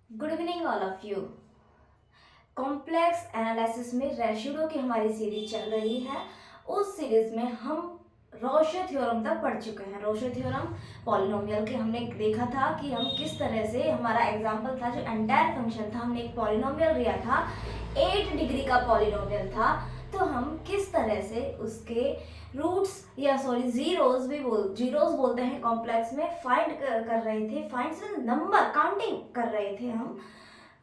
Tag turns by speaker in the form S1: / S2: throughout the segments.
S1: Good evening all of you. Complex analysis में ratio की हमारी सीरीज चल रही है। उस सीरीज में हम रोशे थ्योरम तक पढ़ चुके हैं। रोशे थ्योरम पॉलिनोमियल के हमने देखा था कि हम किस तरह से, हमारा एग्जांपल था जो एंटायर फंक्शन था, हमने एक पॉलिनोमियल लिया था, 8 डिग्री का पॉलिनोमियल था। तो हम किस तरह से उसके रूट्स या सॉरी जीरोस बोलते हैं कॉम्प्लेक्स में, फाइंड कर रहे थे। फाइंड से नंबर काउंटिंग कर रहे थे हम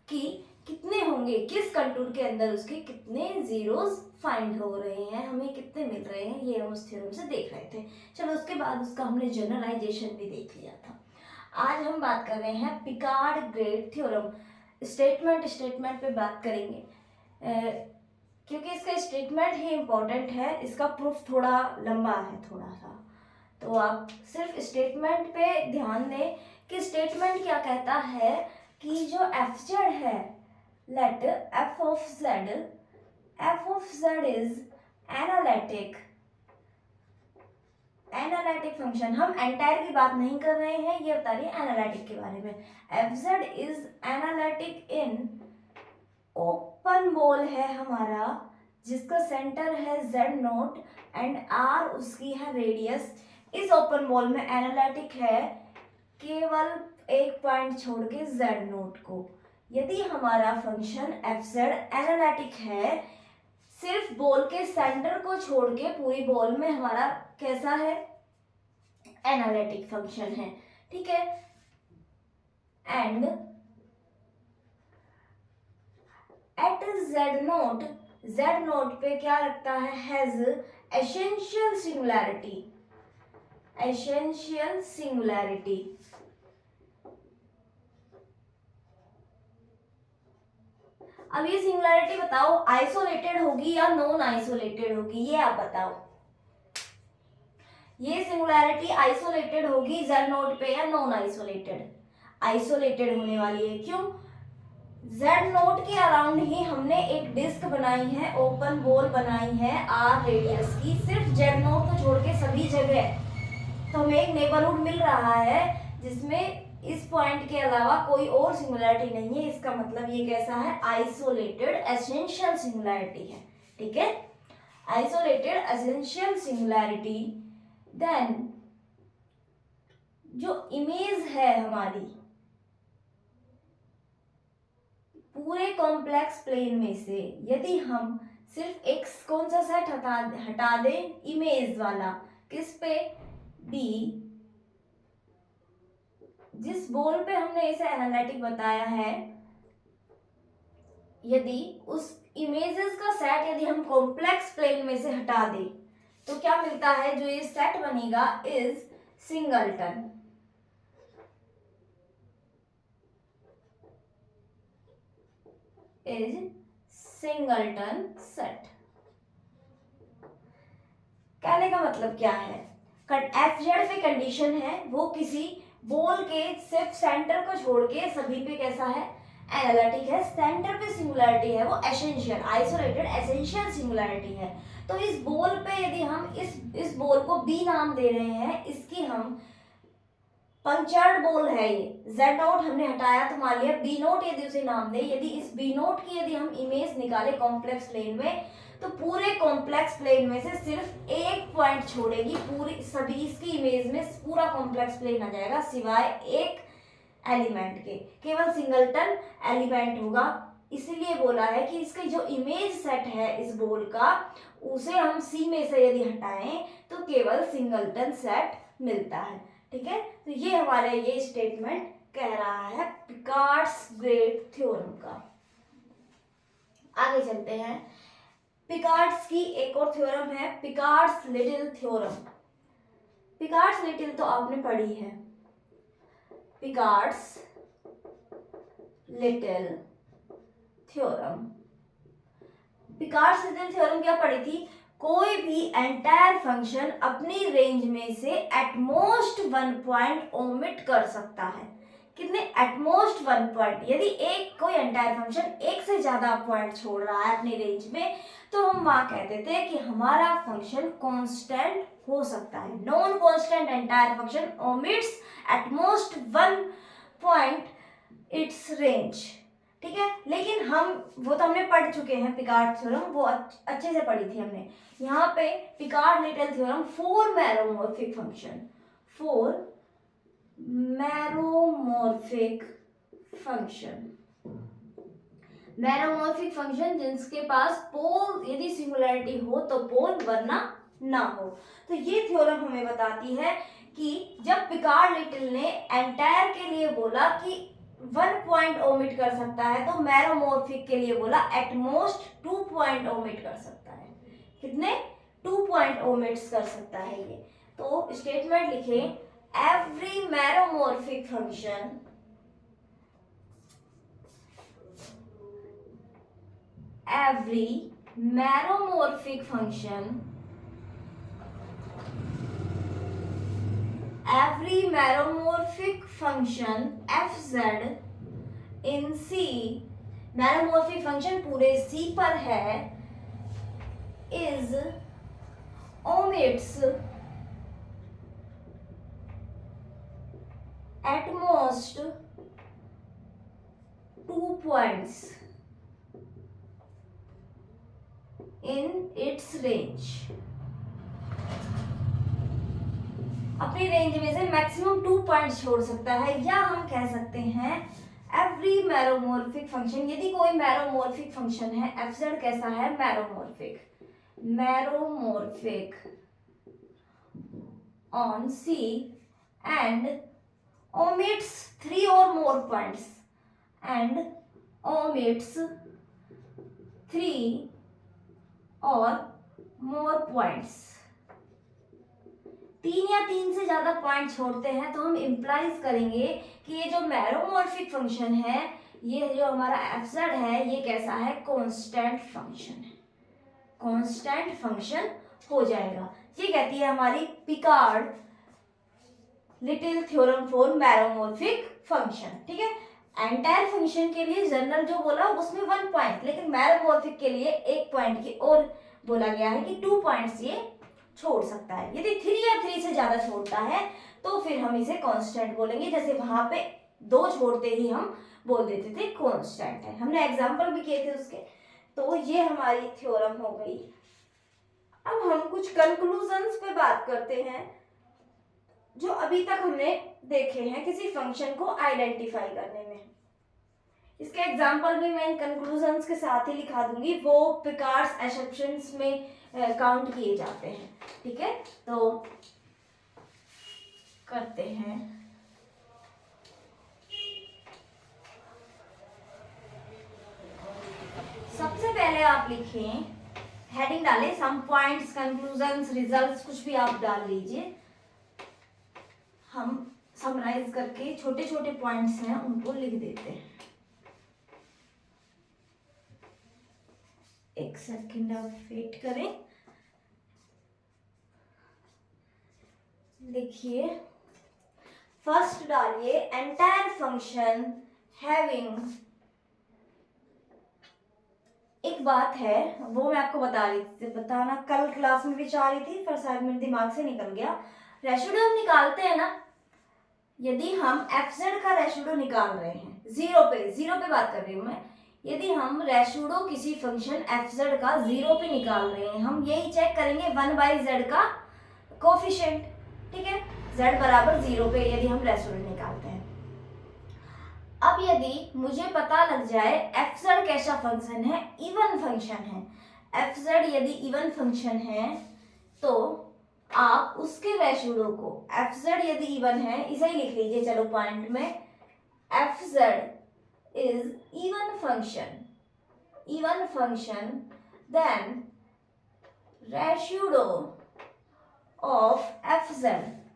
S1: कि कितने होंगे, किस कंटूर के अंदर उसके कितने जीरोस फाइंड हो रहे हैं, हमें कितने मिल रहे हैं, ये हम उस थ्योरम से देख रहे थे। चलो उसके बाद उसका हमने जनरलाइजेशन भी देख लिया था। आज हम बात कर रहे हैं पिकार्ड ग्रेड थ्योरम। स्टेटमेंट पे बात करेंगे क्योंकि इसका स्टेटमेंट ही इम्पोर्टेंट है, इसका प्रूफ थोड़ा लंबा है थोड़ा सा। तो आप सिर्फ स्टेटमेंट पे ध्यान दें कि स्टेटमेंट क्या कहता है कि जो एफ जेड है, let f of z is analytic function. हम एंटायर की बात नहीं कर रहे हैं, ये बता रही है एनालिटिक के बारे में। F Z is analytic in open ball है हमारा, जिसका सेंटर है जेड नोट एंड आर उसकी है रेडियस। इस ओपन बॉल में एनालिटिक है केवल एक पॉइंट छोड़ के जेड नोट को। यदि हमारा फंक्शन एफ जेड एनालिटिक है, सिर्फ बॉल के सेंटर को छोड़ के पूरी बॉल में हमारा कैसा है, एनालिटिक फंक्शन है, ठीक है। एंड एट जेड नोट पे क्या रखता है, हैज एसेंशियल सिंगुलैरिटी। अब ये सिंगुलैरिटी बताओ, आइसोलेटेड होगी या नॉन आइसोलेटेड होगी, ये आप बताओ। ये सिंगुलैरिटी आइसोलेटेड होगी जेड नोट पे या नॉन आइसोलेटेड? आइसोलेटेड होने वाली है। क्यों? जेड नोट के अराउंड ही हमने एक डिस्क बनाई है, ओपन बॉल बनाई है आर रेडियस की, सिर्फ जेड नोट को छोड़ के सभी जगह तो हमें एक नेबरहुड मिल रहा है जिसमें इस पॉइंट के अलावा कोई और सिंगुलैरिटी नहीं है। इसका मतलब ये कैसा है, आइसोलेटेड एसेंशियल सिंगुलैरिटी है, ठीक है। Isolated essential singularity. देन जो इमेज है हमारी पूरे कॉम्प्लेक्स प्लेन में से, यदि हम सिर्फ एक कौन सा सेट हटा दें, इमेज वाला, किस पे, डी, जिस बॉल पे हमने इसे एनालिटिक बताया है, यदि उस इमेजेस का सेट यदि हम कॉम्प्लेक्स प्लेन में से हटा दें तो क्या मिलता है, जो ये सेट बनेगा इज सिंगलटन। सेट। कहने का मतलब क्या है, एफ जेड पे कंडीशन है वो किसी बॉल के सिर्फ सेंटर को छोड़ के सभी पे कैसा है, एनालिटिक है। सेंटर पे सिंगुलैरिटी है वो एसेंशियल, आइसोलेटेड एसेंशियल सिंगुलैरिटी है। तो इस बॉल पे यदि हम इस बॉल को बी नाम दे रहे हैं, इसकी हम पंचर्ड बॉल है ये, जेड नोट हमने हटाया तो मान लिया बी नोट यदि उसे नाम दे। यदि इस बी नोट की यदि हम इमेज निकाले कॉम्प्लेक्स प्लेन में, तो पूरे कॉम्प्लेक्स प्लेन में से सिर्फ एक पॉइंट छोड़ेगी, पूरी सभी इसकी इमेज में पूरा कॉम्प्लेक्स प्लेन आ जाएगा सिवाय एक एलिमेंट के, केवल सिंगलटन एलिमेंट होगा। इसीलिए बोला है कि इसका जो इमेज सेट है इस बॉल का, उसे हम सी में से यदि हटाएं तो केवल सिंगलटन सेट मिलता है, ठीक है। तो ये हमारा ये स्टेटमेंट कह रहा है पिकार्ड्स ग्रेड थ्योरम का। आगे चलते हैं, पिकार्ड्स की एक और थ्योरम है Picard's little theorem. Picard's little तो आपने पढ़ी है, Picard's little theorem. Picard's little theorem क्या पढ़ी थी, कोई भी एंटायर फंक्शन अपनी रेंज में से एटमोस्ट 1 पॉइंट ओमिट कर सकता है। कितने, एटमोस्ट 1 पॉइंट। यदि एक कोई एंटायर फंक्शन एक से ज्यादा पॉइंट छोड़ रहा है अपनी रेंज में, तो हम वहां कहते थे कि हमारा फंक्शन कांस्टेंट हो सकता है। Non constant entire function omits at most 1 point its range, ठीक है। लेकिन हम वो तो हमने पढ़ चुके हैं पिकार्ड थ्योरम, वो अच्छे से पढ़ी थी हमने। यहाँ पे Picard little theorem for meromorphic function, for meromorphic function, meromorphic function जिसके पास पोल यदि सिंगुलैरिटी हो तो पोल वरना ना हो। तो ये थ्योरम हमें बताती है कि जब पिकार्ड लिटिल ने एंटायर के लिए बोला कि 1 पॉइंट ओमिट कर सकता है, तो मैरोमॉर्फिक के लिए बोला एटमोस्ट 2 पॉइंट ओमिट कर सकता है। कितने? 2 पॉइंट ओमिट्स कर सकता है ये। तो स्टेटमेंट लिखे, every meromorphic function, every meromorphic function, every meromorphic function fz in C, meromorphic function पूरे C पर है, is omits at most 2 points in its range, अपनी रेंज में से मैक्सिमम 2 पॉइंट छोड़ सकता है। या हम कह सकते हैं एवरी मैरोमॉर्फिक फंक्शन, यदि कोई मैरोमॉर्फिक फंक्शन है, एफजेड कैसा है? Meromorphic, meromorphic on C and omits 3 or more points, and omits 3 और मोर पॉइंट्स, 3 या 3 से ज्यादा पॉइंट छोड़ते हैं, तो हम इंप्लाइज करेंगे कि ये जो मैरोमॉर्फिक फंक्शन है, ये जो हमारा एफजेड है, ये कैसा है? कांस्टेंट फंक्शन है, कांस्टेंट फंक्शन हो जाएगा। ये कहती है हमारी Picard little theorem for meromorphic function, ठीक है। एंटायर फंक्शन के लिए जनरल जो बोला उसमें 1 पॉइंट, लेकिन मैरोमॉर्फिक के लिए 1 पॉइंट की और बोला गया है कि 2 पॉइंट्स ये छोड़ सकता है। यदि 3 या 3 से ज्यादा छोड़ता है तो फिर हम इसे कांस्टेंट बोलेंगे, जैसे वहां पे 2 छोड़ते ही हम बोल देते थे कांस्टेंट है। हमने एग्जांपल भी किए थे उसके। तो ये हमारी थ्योरम हो गई। अब हम कुछ कंक्लूजन्स पे बात करते हैं जो अभी तक हमने देखे हैं किसी फंक्शन को आइडेंटिफाई करने में। इसके एग्जाम्पल भी मैं इन कंक्लूजन्स के साथ ही लिखा दूंगी, वो पिकार्ड्स एसम्पशंस में काउंट किए जाते हैं, ठीक है। तो करते हैं। सबसे पहले आप लिखें, हेडिंग डालें, सम पॉइंट्स, कंक्लूजन्स, रिजल्ट्स, कुछ भी आप डाल लीजिए। हम समराइज करके छोटे छोटे पॉइंट्स हैं उनको लिख देते हैं। एक सेकंड आप वेट करें। लिखिए, फर्स्ट डालिए, एंटायर फंक्शन हैविंग, एक बात है वो मैं आपको बताना कल क्लास में भी चाह रही थी, पर शायद मेरे दिमाग से निकल गया। रेसिड्यू हम निकालते हैं ना, यदि हम एफजेड का रेसिड्यू निकाल रहे हैं, जीरो पे बात कर रही हूँ मैं, यदि हम रेसिड्यू किसी फंक्शन एफजेड का 0 पे निकाल रहे हैं, हम यही चेक करेंगे 1/z का कोफिशिएंट, ठीक है। z बराबर 0 पे यदि हम रेसिड्यू निकालते हैं। अब यदि मुझे पता लग जाए एफजेड कैसा फंक्शन है, इवन फंक्शन है, एफजेड यदि इवन फंक्शन है तो आप उसके रेशियो को, एफजेड यदि इवन है, इसे ही लिख लीजिए चलो पॉइंट में, f z is even function then ratio of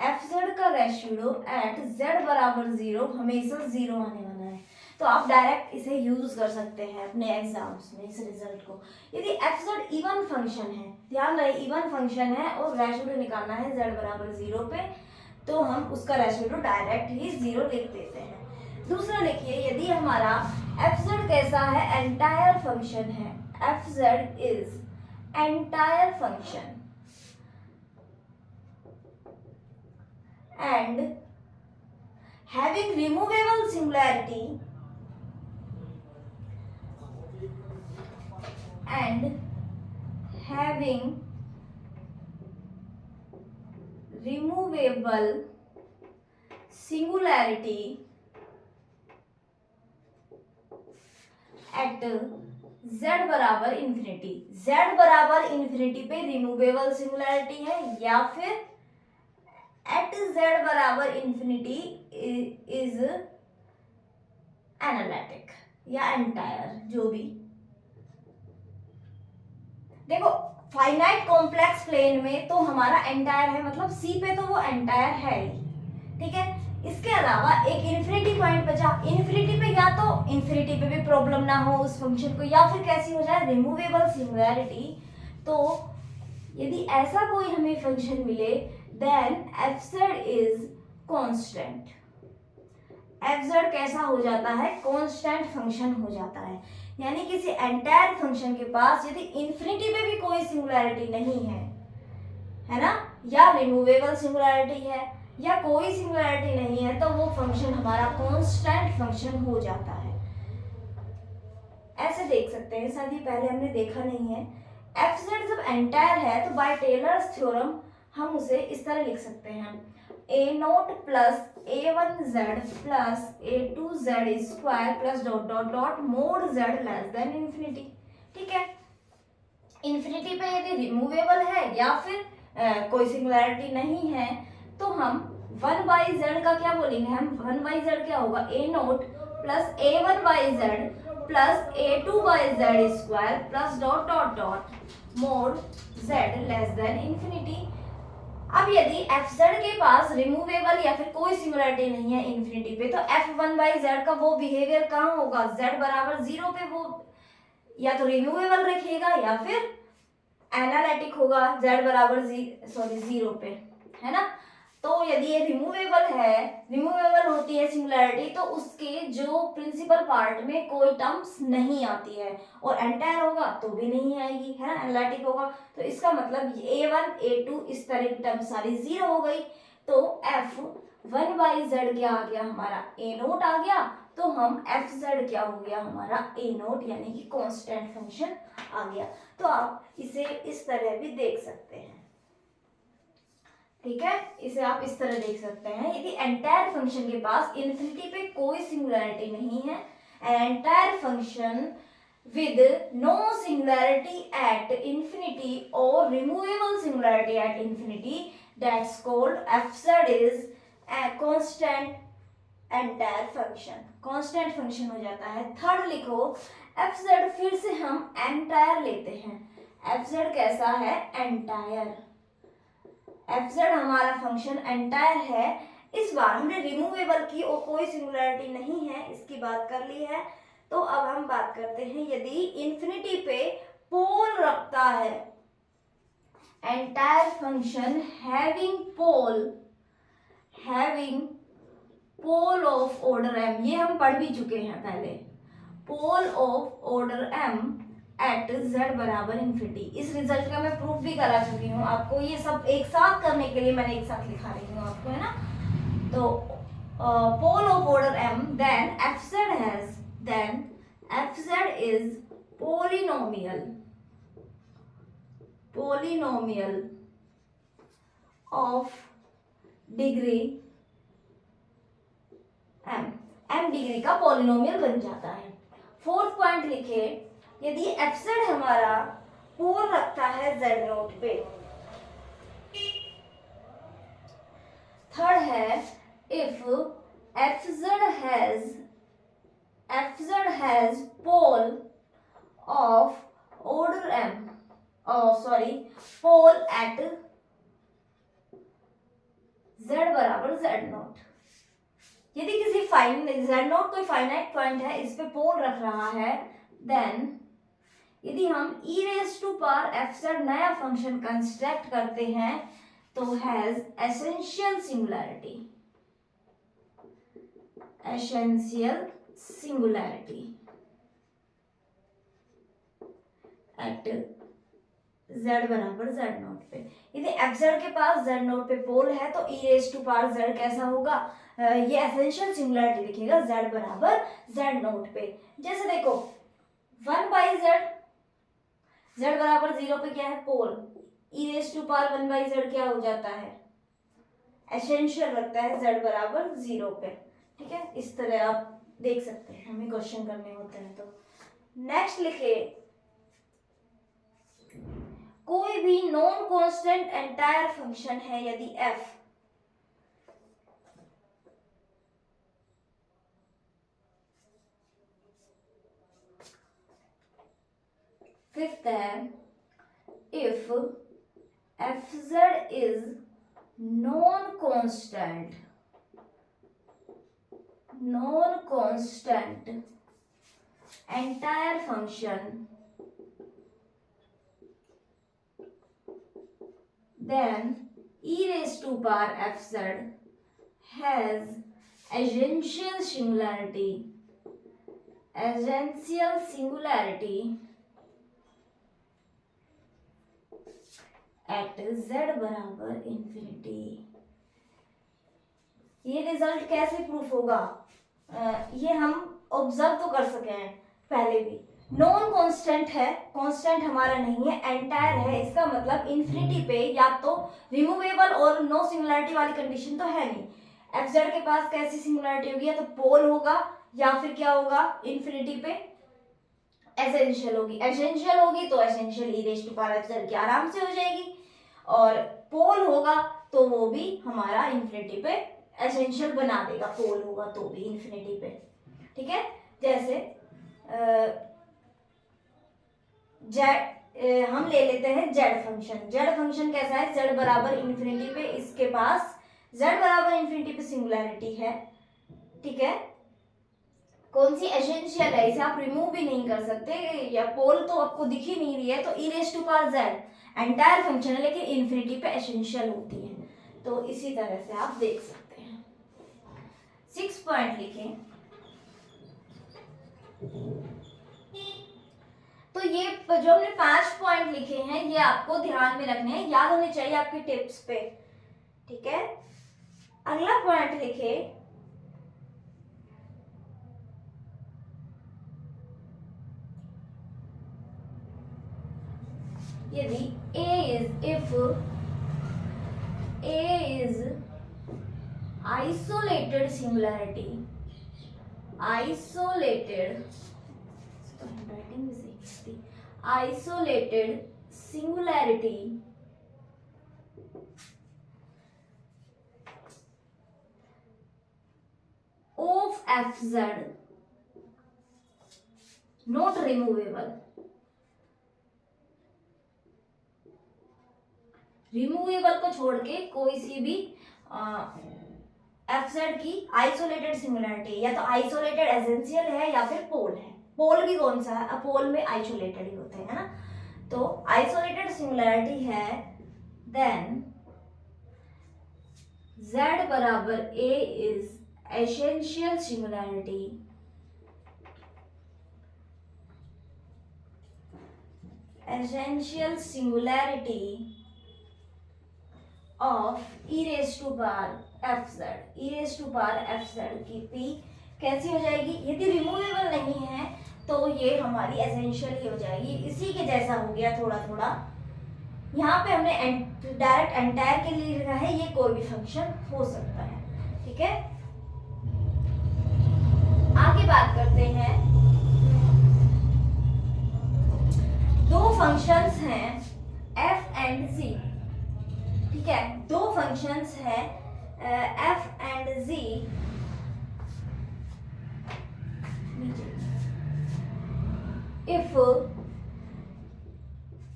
S1: f z का रेशियो एट z बराबर 0 हमेशा 0 आने वाला है। तो आप डायरेक्ट इसे यूज कर सकते हैं अपने एग्जाम्स में इस रिजल्ट को। यदि एफजेड इवन फंक्शन है, ध्यान रहे इवन फंक्शन है और रेशियो निकालना है z बराबर 0 पे, तो हम उसका रेशियो डायरेक्ट ही 0 लिख देते हैं। दूसरा लिखिए, यदि हमारा एफजेड कैसा है, एंटायर फंक्शन है, f z is entire function and having removable singularity and having removable singularity at z बराबर इंफिनिटी। z बराबर इंफिनिटी पे रिमूवेबल सिंगुलैरिटी है, या फिर एट z बराबर इंफिनिटी इज एनालिटिक या एंटायर, जो भी। देखो फाइनाइट कॉम्प्लेक्स प्लेन में तो हमारा एंटायर है, मतलब सी पे तो वो एंटायर है ही, ठीक है। इसके अलावा एक इन्फिनिटी पॉइंट बचा, इन्फिनिटी पे या तो इन्फिनिटी पे भी प्रॉब्लम ना हो उस फंक्शन को, या फिर कैसी हो जाए रिमूवेबल सिंगुलैरिटी। तो यदि ऐसा कोई हमें फंक्शन मिले then fz is constant. fz कैसा हो जाता है, कांस्टेंट फंक्शन हो जाता है। यानी किसी एंटायर फंक्शन के पास यदि इन्फिनिटी पे भी कोई सिंगुलैरिटी नहीं है ना, या रिमूवेबल सिंगुलैरिटी है या कोई सिंगुलैरिटी नहीं है, तो वो फंक्शन हमारा कांस्टेंट फंक्शन हो जाता है। ऐसे देख सकते हैं, शायद ये पहले हमने देखा नहीं है। fz जब एंटायर है तो बाय टेलर्स थ्योरम हम उसे इस तरह लिख सकते हैं, a0 plus a1z plus a2z square plus dot dot dot mode z less than infinity. ठीक है, इंफिनिटी पे यदि रिमूवेबल है या फिर कोई सिंगुलैरिटी नहीं है तो हम 1/z का क्या बोलेंगे, हम 1/z क्या होगा, a0 plus a1/z plus a2/z square plus dot dot dot mode z less than infinity. अब यदि fz के पास रिमूवेबल या फिर कोई सिंगुलैरिटी नहीं है इंफिनिटी पे, तो f1/z का वो बिहेवियर कहाँ होगा, z बराबर 0 पे वो या तो रिमूवेबल रखेगा या फिर एनालिटिक होगा, z बराबर 0 पे, है ना। तो यदि ये रिमूवेबल होती है सिंगुलैरिटी, तो उसके जो प्रिंसिपल पार्ट में कोई टर्म्स नहीं आती है, और एंटायर होगा तो भी नहीं आएगी, है ना, एनालिटिक होगा। तो इसका मतलब a1 a2 इस तरह की टर्म सारी 0 हो गई। तो f1/z क्या आ गया, हमारा a0 आ गया। तो हम fz क्या हो गया, हमारा a0 यानी कि कांस्टेंट फंक्शन आ गया। तो आप इसे इस तरह भी देख सकते हैं, ठीक है, इसे आप इस तरह देख सकते हैं। यदि एंटायर फंक्शन के पास इन्फिनिटी पे कोई सिंगुलैरिटी नहीं है, entire function with no singularity at infinity और removable singularity at infinity, that's called fz इज a constant entire function, constant function हो जाता है। थर्ड लिखो fz, फिर से हम एंटायर लेते हैं। fz कैसा है, एंटायर। fz हमारा फंक्शन एंटायर है। इस बार हमने रिमूवेबल की और कोई सिंगुलैरिटी नहीं है इसकी बात कर ली है। तो अब हम बात करते हैं, यदि इंफिनिटी पे पोल रखता है, entire function having pole of order m, ये हम पढ़ भी चुके हैं पहले, pole of order m at z बराबर इंफिनिटी। इस रिजल्ट का मैं प्रूफ भी करा चुकी हूँ आपको, ये सब एक साथ करने के लिए मैंने एक साथ लिखा रही हूँ आपको, है ना। तो pole of order m, then fz is polynomial of degree m degree का पॉलिनोमियल बन जाता है। फोर्थ पॉइंट लिखे, यदि fz हमारा पोल रखता है z0 पे। थर्ड है, if fz has pole of order m, pole at z बराबर z0। यदि किसी z0 कोई फाइनाइट पॉइंट है, इस पे पोल रख रहा है, देन यदि हम e⁻fz नया फंक्शन कंस्ट्रक्ट करते हैं तो has essential singularity at z बराबर z0 पे। यदि fz के पास z0 पे पोल है तो e⁻z कैसा होगा, ये एसेंशियल सिंगुलैरिटी लिखेगा z बराबर z0 पे। जैसे देखो 1/z z बराबर 0 पे क्या है, pole, e raise to power 1/z क्या हो जाता है, एसेंशियल रखता है z बराबर 0 पे। ठीक है, इस तरह आप देख सकते हैं, हमें क्वेश्चन करने होते हैं। तो नेक्स्ट लिखे, कोई भी नॉन कांस्टेंट एंटायर फंक्शन है यदि f फिफ्थ है, if fz is non-constant entire function, then e raised to power fz has essential singularity at z बराबर इंफिनिटी। ये रिजल्ट कैसे प्रूफ होगा, ये हम ऑब्जर्व तो कर सके हैं पहले भी। नॉन कांस्टेंट है, कांस्टेंट हमारा नहीं है, एंटायर है, इसका मतलब इंफिनिटी पे या तो रिमूवेबल और नो सिंगुलैरिटी वाली कंडीशन तो है नहीं। एफ जेड के पास कैसी सिंगुलैरिटी होगी, या तो पोल होगा या फिर क्या होगा, इंफिनिटी पे एसेंशियल होगी। एसेंशियल होगी तो essential e raise to power F Z की आराम से हो जाएगी, और पोल होगा तो वो भी हमारा इंफिनिटी पे एसेंशियल बना देगा, पोल होगा तो भी इंफिनिटी पे। ठीक है, जैसे जेड हम ले लेते हैं, जेड फंक्शन। जेड फंक्शन कैसा है, जेड बराबर इंफिनिटी पे, इसके पास जेड बराबर इंफिनिटी पे सिंगुलैरिटी है। ठीक है, कौन सी, एसेंशियल है, इसे आप रिमूव भी नहीं कर सकते, या पोल तो आपको दिख ही नहीं रही है, तो E raise to power Z entire function है लेकिन इंफिनिटी पे एसेंशियल होती है। तो इसी तरह से आप देख सकते हैं। 6 पॉइंट लिखें, तो ये जो हमने 5 पॉइंट लिखे हैं ये आपको ध्यान में रखने हैं, याद होने चाहिए आपके टिप्स पे। ठीक है, अगला पॉइंट लिखे, यदि if A is isolated singularity, isolated singularity of fz, not removable, removable को छोड़ के कोई सी भी एफ जेड की आइसोलेटेड सिंगुलैरिटी, या तो आइसोलेटेड एसेंशियल है या फिर पोल है। पोल भी कौन सा है, पोल में आइसोलेटेड ही होते हैं ना, तो आइसोलेटेड सिंगुलैरिटी है, देन z बराबर a is essential singularity of e raise to power F z, e raise to power F Z की p कैसी हो जाएगी, यदि रिमूवेबल नहीं है तो ये हमारी एसेंशियल ही हो जाएगी। इसी के जैसा हो गया थोड़ा थोड़ा, यहाँ पे हमने डायरेक्ट एंटायर के लिए लिखा है, ये कोई भी फंक्शन हो सकता है। ठीक है, आगे बात करते हैं, दो फंक्शंस हैं f एंड z। ठीक है, दो फंक्शंस हैं f and z, if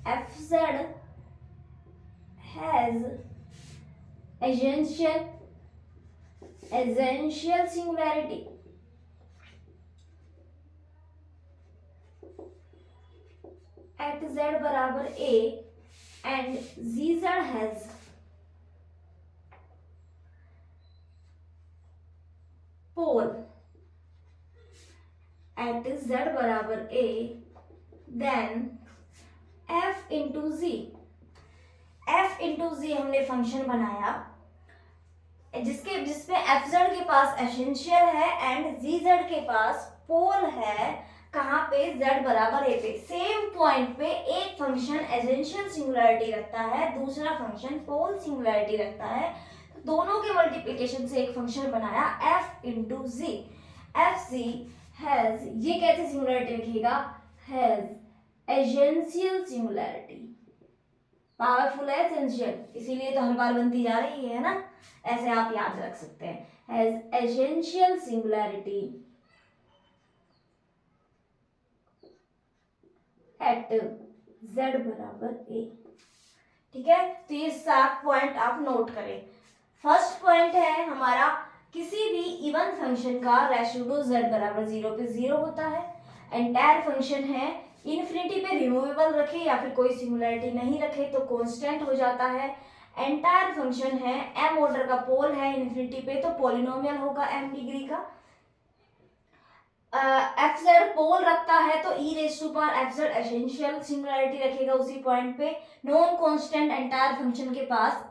S1: fz has essential singularity at z बराबर a and zz has pole at z बराबर a, then f into z, f into z हमने फंक्शन बनाया जिसमें एफ जेड के पास एसेंशियल है एंड जी जेड के पास पोल है, कहाँ पे, z बराबर a पे, सेम पॉइंट पे एक फंक्शन एसेंशियल सिंगुलरिटी रखता है, दूसरा फंक्शन पोल सिंगुलरिटी रखता है, तो दोनों के मल्टीप्लिकेशन से एक फंक्शन बनाया f into g. F g has, ये कैसे सिंगुलरिटी रखेगा, हैज एसेंशियल सिंगुलरिटी, पावरफुल है एसेंशियल, इसीलिए तो हर बार बनती जा रही है ना, ऐसे आप याद रख सकते हैं, has essential singularity at z बराबर a। ठीक है, तो ये 7 पॉइंट आप नोट करें। फर्स्ट पॉइंट है हमारा, किसी भी इवन फंक्शन का रेशियो z बराबर 0 पे 0 होता है। एंटायर फंक्शन है, इन्फिनिटी पे रिमूवेबल रखे या फिर कोई सिंगुलरिटी नहीं रखे तो कांस्टेंट हो जाता है। एंटायर फंक्शन है, m ऑर्डर का पोल है इन्फिनिटी पे तो पॉलिनोमियल होगा m डिग्री का। एफ जेड पोल रखता है तो E raise to power F Z essential singularity रखेगा उसी पॉइंट पे। नॉन कांस्टेंट एंटायर फंक्शन के पास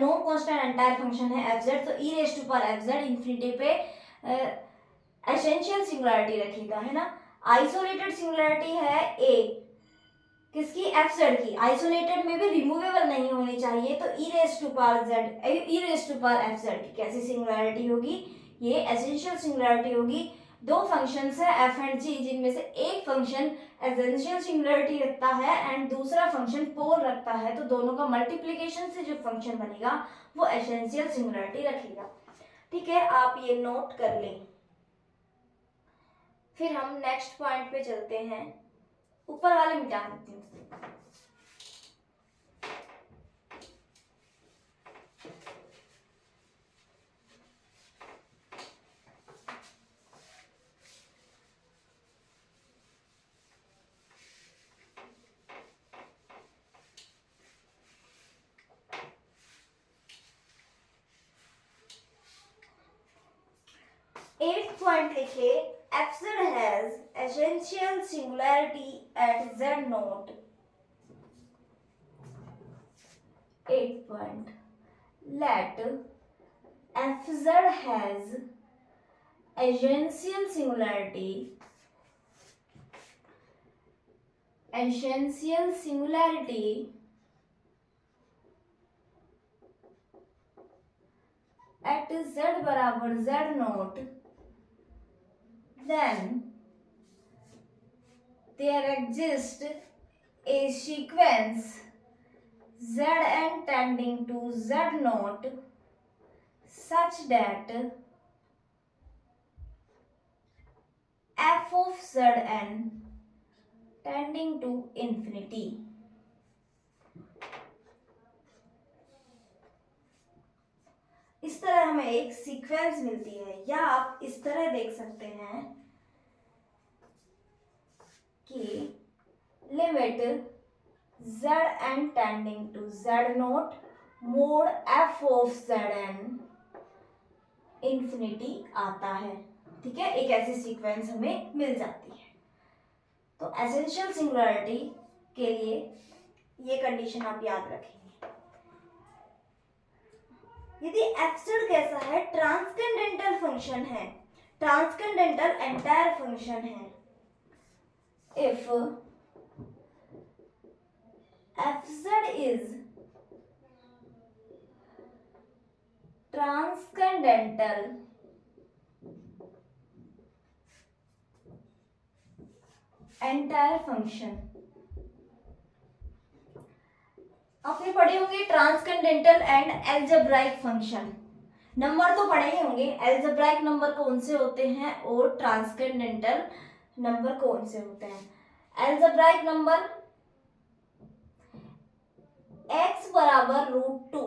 S1: नॉन कांस्टेंट एंटायर फंक्शन है एफ जेड, तो E raise to power F Z infinity पे एसेंशियल सिंगुलरिटी रखेगा, है ना। आइसोलेटेड सिंगुलरिटी है ए, किसकी, एफ जेड की, आइसोलेटेड में भी रिमूवेबल नहीं होनी चाहिए, तो E raise to power Z, E raise to power F Z की कैसी सिंगुलरिटी होगी, ये एसेंशियल सिंगुलरिटी होगी। दो फंक्शंस है एफ एंड जी, जिनमें से एक फंक्शन एसेंशियल सिंगुलरिटी रखता है एंड दूसरा फंक्शन पोल रखता है, तो दोनों का मल्टीप्लिकेशन से जो फंक्शन बनेगा वो एसेंशियल सिंगुलरिटी रखेगा। ठीक है, आप ये नोट कर लें। फिर हम नेक्स्ट पॉइंट पे चलते हैं, ऊपर वाले मिटा देते हैं। 8th पॉइंट लिखिए, F Z has essential singularity at Z naught. 8th point, let F Z has essential singularity at z बराबर z naught, then there exists a sequence zn tending to z naught such that f of zn tending to infinity। इस तरह हमें एक sequence मिलती है, या आप इस तरह देख सकते हैं कि limit zn tending to z naught mod f of zn infinity आता है। ठीक है, एक ऐसी सीक्वेंस हमें मिल जाती है। तो एसेंशियल सिंगुलरिटी के लिए ये कंडीशन आप याद रखेंगे। यदि एफ जेड कैसा है, ट्रांसकेंडेंटल फंक्शन है, ट्रांसकेंडेंटल एंटायर फंक्शन है, if F Z is transcendental entire function. आपने पढ़े होंगे transcendental and algebraic function, number तो पढ़े ही होंगे, एल्जेब्राइक नंबर कौन से होते हैं और ट्रांसकेंडेंटल नंबर कौन से होते हैं। एल्जेब्राइक नंबर x बराबर √2,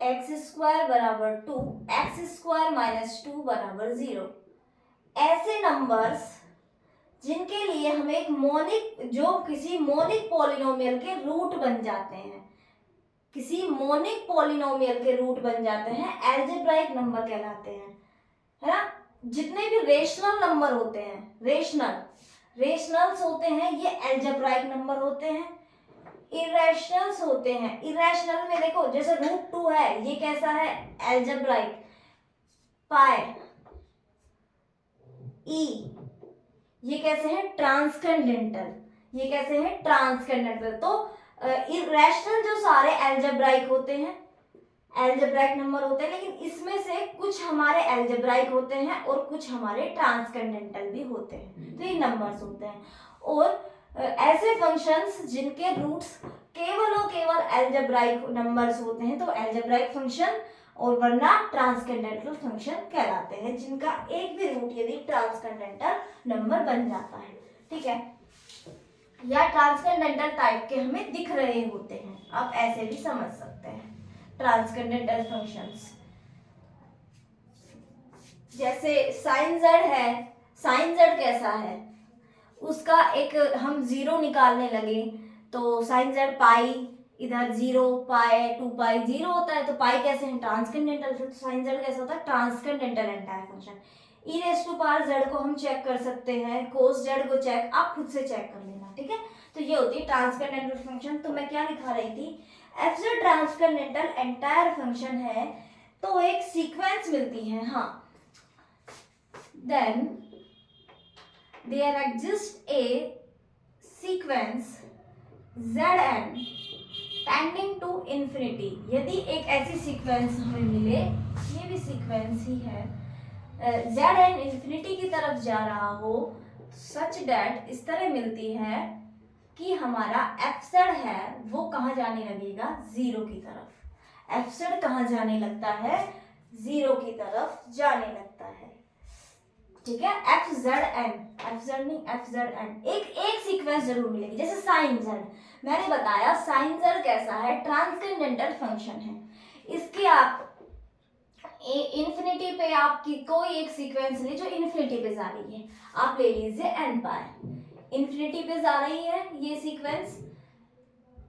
S1: एक्स स्क्वायर बराबर 2, एक्स स्क्वायर माइनस 2 बराबर 0, ऐसे नंबर्स जिनके लिए हमें एक मोनिक, जो किसी मोनिक पॉलिनोमियल के रूट बन जाते हैं, किसी मोनिक पॉलिनोमियल के रूट बन जाते हैं, एल्जेब्राइक नंबर कहलाते हैं, है ना। जितने भी रेशनल नंबर होते हैं, रेशनल्स होते हैं, ये एल्जेब्राइक नंबर होते हैं। इरेशनल्स होते हैं, इरेशनल में देखो जैसे √2 है, ये कैसा है, एल्जेब्राइक। पाई ई, ये कैसे हैं ट्रांसकेंडेंटल, ये कैसे हैं ट्रांसकेंडेंटल। तो इरेशनल जो सारे एल्जेब्राइक होते हैं, एल्जेब्राइक नंबर होते हैं, लेकिन इसमें से कुछ हमारे एल्जेब्राइक होते हैं और कुछ हमारे ट्रांसकेंडेंटल भी होते हैं, तो ये नंबर्स होते हैं। और ऐसे फंक्शंस जिनके रूट्स केवल और केवल एल्जेब्राइक नंबर्स होते हैं तो एल्जेब्राइक फंक्शन, और वरना ट्रांसकेंडेंटल फंक्शन कहलाते हैं, जिनका एक भी रूट यदि ट्रांसकेंडेंटल नंबर बन जाता है, ठीक है, या ट्रांसकेंडेंटल टाइप के हमें दिख रहे होते हैं, आप ऐसे भी समझ सकते हैं ट्रांसकेंडेंटल फंक्शंस। जैसे साइन जेड है, साइन जेड कैसा है, उसका एक हम जीरो निकालने लगे तो साइन जेड पाई, इधर जीरो पाई 2 पाई जीरो होता है, तो पाई कैसे है ट्रांसकेंडेंटल, तो साइन जेड कैसा होता है transcendental entire function. E raise to power Z को हम चेक कर सकते हैं, कोस जेड को चेक, आप खुद से चेक कर लेना, ठीक है। तो ये होती है ट्रांसकेंडेंटल फंक्शन। तो मैं क्या लिखा रही थी, एफ जेड ट्रांसकेंडेंटल एंटायर फंक्शन है तो एक सीक्वेंस मिलती है, हाँ, then there exists a sequence Zn tending to infinity। यदि एक ऐसी सीक्वेंस हमें मिले, ये भी सीक्वेंस ही है, Zn इंफिनिटी की तरफ जा रहा हो, सच दैट इस तरह मिलती है कि हमारा fz है वो कहाँ जाने लगेगा, जीरो की तरफ। fz कहाँ जाने लगता है, जीरो की तरफ जाने लगता है, ठीक है। एफ जेड नहीं एफ जेड एन, एक सीक्वेंस जरूर मिलेगी। जैसे साइन जेड, मैंने बताया साइन जेड कैसा है ट्रांसकेंडेंटल फंक्शन है, इसकी आप इन्फिनिटी पे आपकी कोई एक सीक्वेंस ले जो इन्फिनिटी पे जा रही है, आप ले लीजिए एन पाई, इन्फिनिटी पे जा रही है ये सीक्वेंस,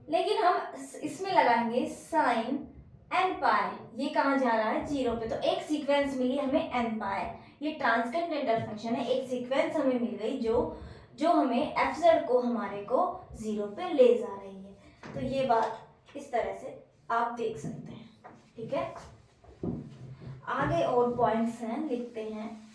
S1: लेकिन हम इसमें लगाएंगे साइन एन पाई, ये कहाँ जा रहा है जीरो पे, तो एक सीक्वेंस मिली हमें एन पाई, ये ट्रांसकेंडेंटल फंक्शन है, एक सीक्वेंस हमें मिल गई जो हमें एफ जेड को हमारे को जीरो पे ले जा रही है। तो ये बात इस तरह से आप देख सकते हैं, ठीक है। आगे और पॉइंट्स हैं, लिखते हैं।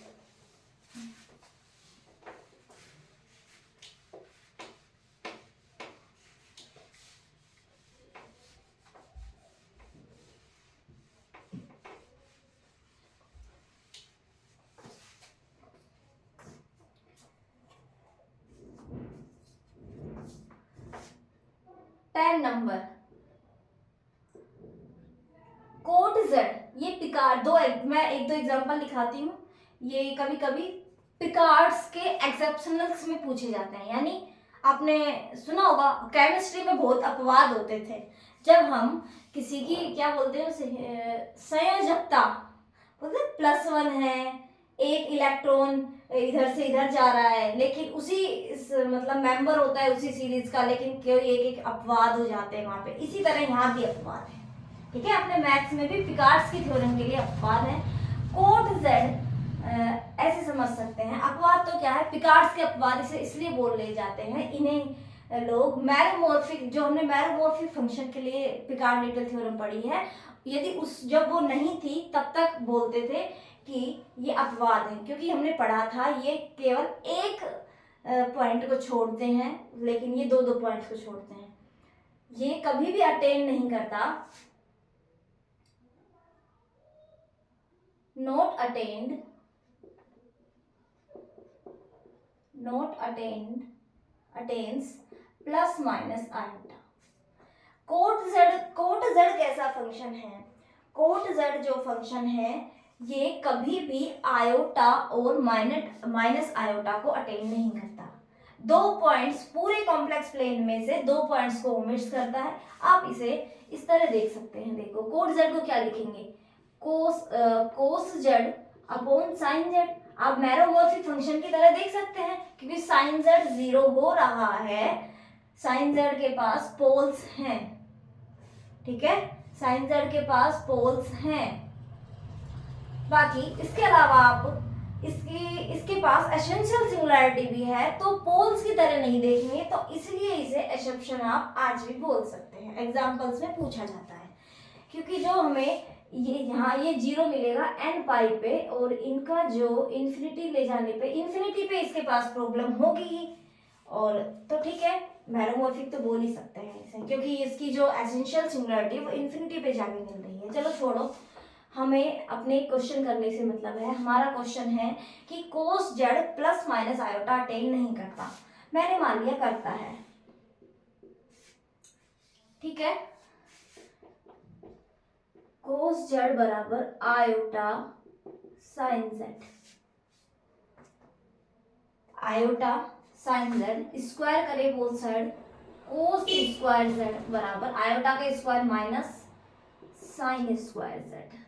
S1: नंबर कोट जेड, ये पिकार्ड मैं एक दो एग्जांपल दिखाती हूँ, ये कभी कभी पिकार्ड्स के एक्सेप्शनल्स में पूछे जाते हैं। यानी आपने सुना होगा केमिस्ट्री में बहुत अपवाद होते थे, जब हम किसी की क्या बोलते हैं उसे संयोजकता बोलते, +1 है, एक इलेक्ट्रॉन इधर से इधर जा रहा है, लेकिन मतलब मेंबर होता है उसी सीरीज का, लेकिन कोई एक अपवाद हो जाते हैं वहां पे, इसी तरह यहाँ भी अपवाद है, ठीक है। अपने मैथ्स में भी पिकार्ड्स की थ्योरम के लिए अपवाद है। कोट जेड ऐसे समझ सकते हैं, अपवाद तो क्या है, पिकार्ड्स के अपवाद इसे इसलिए बोल ले जाते हैं, इन्हें लोग मैरोमॉर्फिक, जो हमने मैरोमॉर्फिक फंक्शन के लिए पिकार्ड लिटिल थ्योरम पढ़ी है, यदि जब वो नहीं थी तब तक बोलते थे कि ये अपवाद है, क्योंकि हमने पढ़ा था ये केवल एक पॉइंट को छोड़ते हैं, लेकिन ये दो पॉइंट्स को छोड़ते हैं, ये कभी भी अटेन नहीं करता, not attains plus minus iota. Cot z कैसा फंक्शन है, कोट जेड जो फंक्शन है ये कभी भी आयोटा और माइनस आयोटा को अटेन नहीं करता। दो पॉइंट्स पूरे कॉम्प्लेक्स प्लेन में से दो पॉइंट्स को ओमिट्स करता है। आप इसे इस तरह देख सकते हैं, देखो कोट जेड को क्या लिखेंगे, कोस जेड अपॉन साइन जेड। आप मैरोमॉर्फिक फंक्शन की तरह देख सकते हैं, क्योंकि साइन जेड जीरो हो रहा है, साइन जेड के पास पोल्स हैं, ठीक है, साइन जेड के पास पोल्स हैं। बाकी इसके अलावा आप इसके पास एसेंशियल सिंगुलैरिटी भी है, तो पोल्स की तरह नहीं देखेंगे, तो इसलिए इसे एक्सेप्शन आप आज भी बोल सकते हैं, एग्जांपल्स में पूछा जाता है। क्योंकि जो हमें ये यहाँ ये 0 मिलेगा n पाई पे, और इनका जो इन्फिनिटी ले जाने पे, इन्फिनिटी पे इसके पास प्रॉब्लम होगी ही। और तो ठीक है, मैरोमॉर्फिक तो बोल ही सकते हैं इसे, क्योंकि इसकी जो एसेंशियल सिंगुलरिटी वो इन्फिनिटी पे जाके मिल रही है। चलो छोड़ो, हमें अपने क्वेश्चन करने से मतलब है। हमारा क्वेश्चन है कि cos Z plus minus iota attain नहीं करता। मैंने मान लिया करता है, ठीक है। कोस जेड बराबर iota sine Z, iota sine Z square करे both side, cos square Z बराबर आयोटा का square minus sine square Z.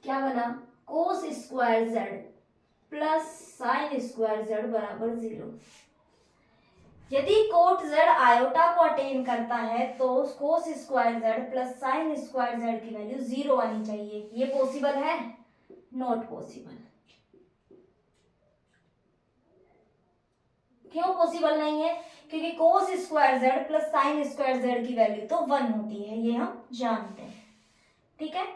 S1: क्या बना? Cos square Z plus sine square Z बराबर 0। यदि कोट जेड आयोटा को अटेन करता है तो cos square Z plus sine square Z की वैल्यू 0 आनी चाहिए। ये पॉसिबल है? Not possible. क्यों पॉसिबल नहीं है? क्योंकि कोस square Z plus sine square Z की वैल्यू तो 1 होती है, ये हम जानते हैं, ठीक है।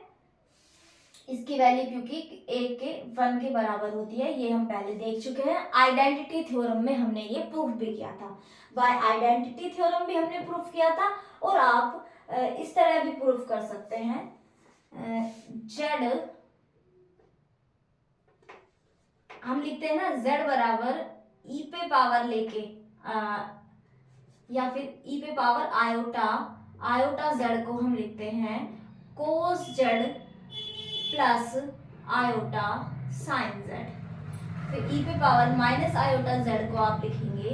S1: इसकी वैल्यू क्योंकि 1 के 1 के बराबर होती है, ये हम पहले देख चुके हैं। आइडेंटिटी थ्योरम में हमने ये प्रूफ भी किया था। बाय आइडेंटिटी थ्योरम भी हमने प्रूफ किया था, और आप इस तरह भी प्रूफ कर सकते हैं। जेड हम लिखते हैं ना, जेड बराबर ई पे पावर लेके या फिर ई पे पावर आयोटा, आयोटा जेड को हम लिखते हैं कोस Z plus iota sine Z. फिर ई पे पावर माइनस आयोटा जेड को आप लिखेंगे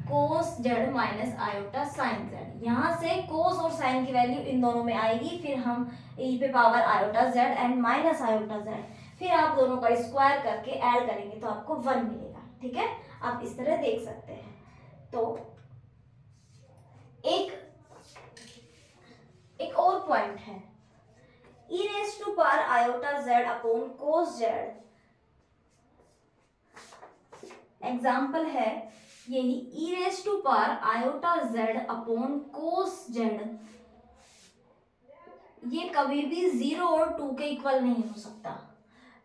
S1: कोस Z minus iota sine Z. यहाँ से कोस और साइन की वैल्यू इन दोनों में आएगी, फिर हम ई पे power iota Z and minus iota Z, फिर आप दोनों का स्क्वायर करके ऐड करेंगे तो आपको 1 मिलेगा, ठीक है। आप इस तरह देख सकते हैं। तो एक और पॉइंट है, e raise to power iota Z upon cos Z. Example है यही, e raise to power iota Z upon cos Z. ये कभी भी 0 और 2 के इक्वल नहीं हो सकता।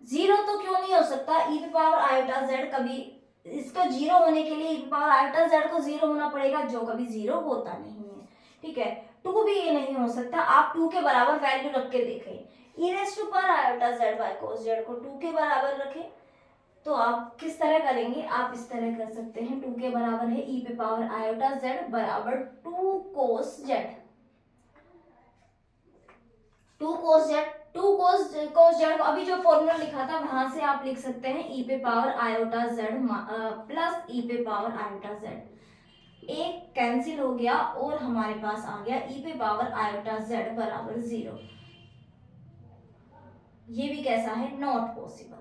S1: 0 तो क्यों नहीं हो सकता? ई पे पावर आयोटा जेड कभी, इसका 0 होने के लिए ई पे पावर आयोटा जेड को 0 होना पड़ेगा, जो कभी 0 होता नहीं है, ठीक है। 2 भी ये नहीं हो सकता। आप 2 के बराबर वैल्यू रख के देखें, e raise to power iota Z by cos Z को 2 के बराबर रखें, तो आप किस तरह करेंगे? आप इस तरह कर सकते हैं, 2 के बराबर है ई पे पावर आयोटा जेड बराबर 2 कोस जेड, 2 कोस जेड, 2 कोस जेड को अभी जो फॉर्मूला लिखा था वहां से आप लिख सकते हैं ई पे पावर आयोटा जेड प्लस ई पे पावर आयोटा जेड। एक कैंसिल हो गया और हमारे पास आ गया ई पे पावर आयोटा जेड बराबर 0। ये भी कैसा है? नॉट पॉसिबल,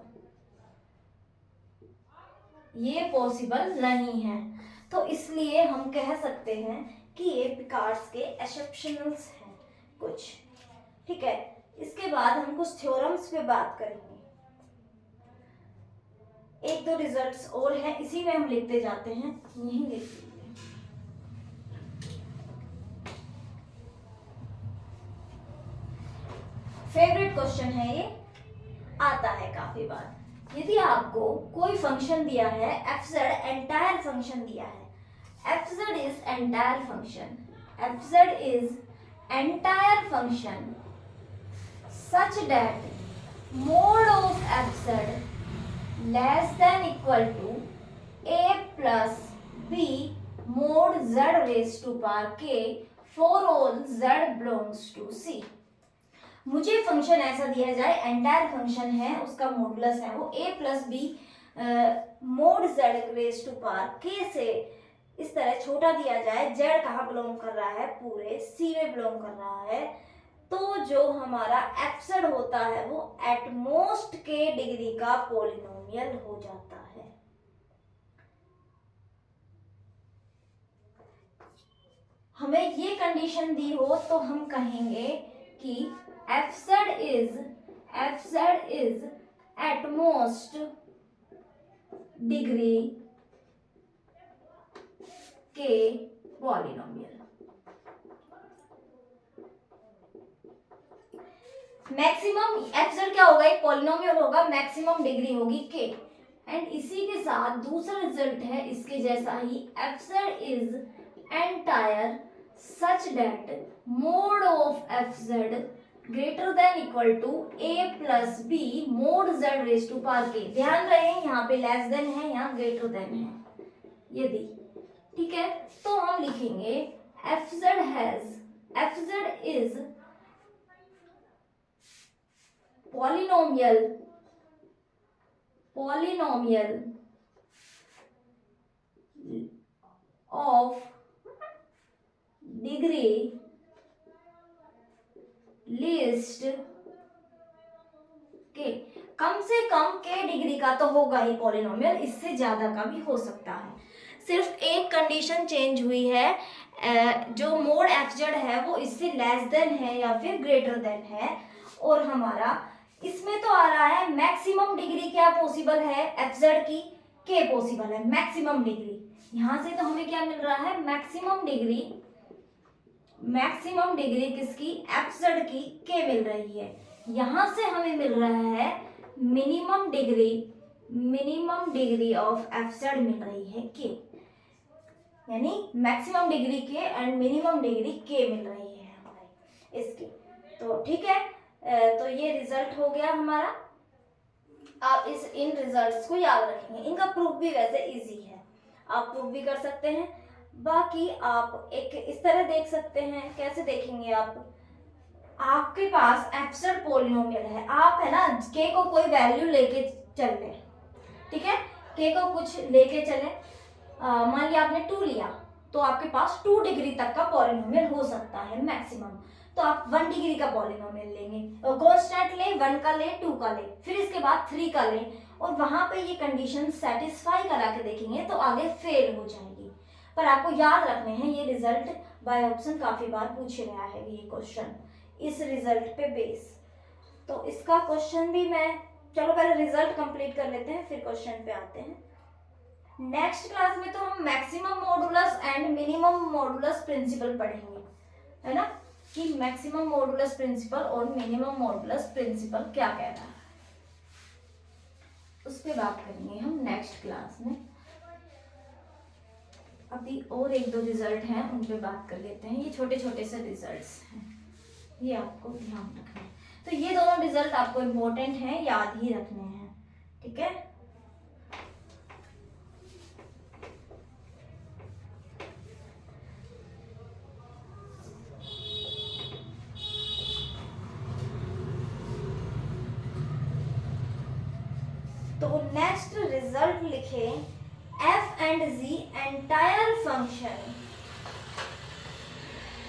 S1: ये पॉसिबल नहीं है। तो इसलिए हम कह सकते हैं कि ये पिकार्ड्स के एक्सेप्शनल्स हैं कुछ, ठीक है। इसके बाद हम कुछ थ्योरम्स पे बात करेंगे। एक दो रिजल्ट्स और हैं, इसी में हम लिखते जाते हैं, यही लिख लीजिए। फेवरेट क्वेश्चन है ये, आता है काफी बार। यदि आपको कोई फंक्शन दिया है एफ जेड, एंटायर फंक्शन दिया है, F Z is entire function, F Z is entire function such that mod of fz less than equal to a plus b mod z raised to power k for all z belongs to c। मुझे function ऐसा दिया जाए, entire function है, उसका modulus है वो a plus B mod z raise to power k से इस तरह छोटा दिया जाए, z कहाँ बिलोंग कर रहा है? पूरे c में बिलोंग कर रहा है, तो जो हमारा एफजेड होता है वो एटमोस्ट के डिग्री का पॉलिनोमियल हो जाता है। हमें ये कंडीशन दी हो तो हम कहेंगे कि एफजेड इज एटमोस्ट डिग्री के पॉलिनोमियल। मैक्सिमम एफ जेड क्या होगा, एक पॉलिनोमियल होगा, मैक्सिमम डिग्री होगी के। एंड इसी के साथ दूसरा रिजल्ट है इसके जैसा ही, F Z is entire such that mod of F Z greater than equal to A plus B mod Z raise to power K. ध्यान रहे यहाँ पे लेस देन है, यहाँ ग्रेटर देन है यदि, ठीक है। तो हम लिखेंगे F Z is polynomial of degree least के, कम से कम के डिग्री का तो होगा ही पॉलिनोमियल, इससे ज्यादा का भी हो सकता है। सिर्फ एक कंडीशन चेंज हुई है, जो मोड एफ जेड है वो इससे लेस देन है या फिर ग्रेटर देन है, और हमारा इसमें तो आ रहा है मैक्सिमम डिग्री क्या पॉसिबल है एफ जेड की, के पॉसिबल है मैक्सिमम डिग्री। यहां से तो हमें क्या मिल रहा है, मैक्सिमम डिग्री किसकी, एफ जेड की, के मिल रही है। यहां से हमें मिल रहा है minimum degree of F Z मिल रही है के, यानी maximum degree K and minimum degree K मिल रही है हमारे इसकी। तो ठीक है, तो ये रिजल्ट हो गया हमारा। आप इन रिजल्ट्स को याद रखेंगे, इनका प्रूफ भी वैसे इजी है, आप प्रूफ भी कर सकते हैं। बाकी आप एक इस तरह देख सकते हैं, कैसे देखेंगे आप, आपके पास एब्सर्ड पॉलिनोमियल है, आप है ना के को कोई वैल्यू लेके चल ले, ठीक है, के को कुछ लेके चले, मान लिया आपने 2 लिया, तो आपके पास 2 डिग्री तक का पॉलिनोमियल हो सकता है मैक्सिमम। तो आप 1 डिग्री का पॉलिनोमियल लेंगे, कांस्टेंट ले, 1 का ले, 2 का ले, फिर इसके बाद 3 का ले, और वहां पे ये कंडीशन सेटिस्फाई करा के देखेंगे तो आगे फेल हो जाएगी। पर आपको याद रखने हैं ये रिजल्ट बाय ऑप्शन काफी बार पूछ रहा है ये क्वेश्चन, इस रिजल्ट पे बेस। तो इसका क्वेश्चन भी मैं, चलो पहले रिजल्ट कंप्लीट कर लेते हैं फिर क्वेश्चन पे आते हैं। नेक्स्ट क्लास में तो हम maximum modulus and minimum modulus principle पढ़ेंगे, है ना, कि मैक्सिमम मॉडुलस प्रिंसिपल और मिनिमम मॉडुलस प्रिंसिपल क्या कह रहा है, उस पर बात करेंगे हम नेक्स्ट क्लास में। अभी और 1-2 रिजल्ट हैं उन पे बात कर लेते हैं, ये छोटे छोटे से रिजल्ट्स हैं, ये आपको ध्यान रखना है। तो ये दोनों रिजल्ट आपको इम्पोर्टेंट हैं, याद ही रखने हैं, ठीक है। तो नेक्स्ट रिजल्ट लिखे, F and G entire function,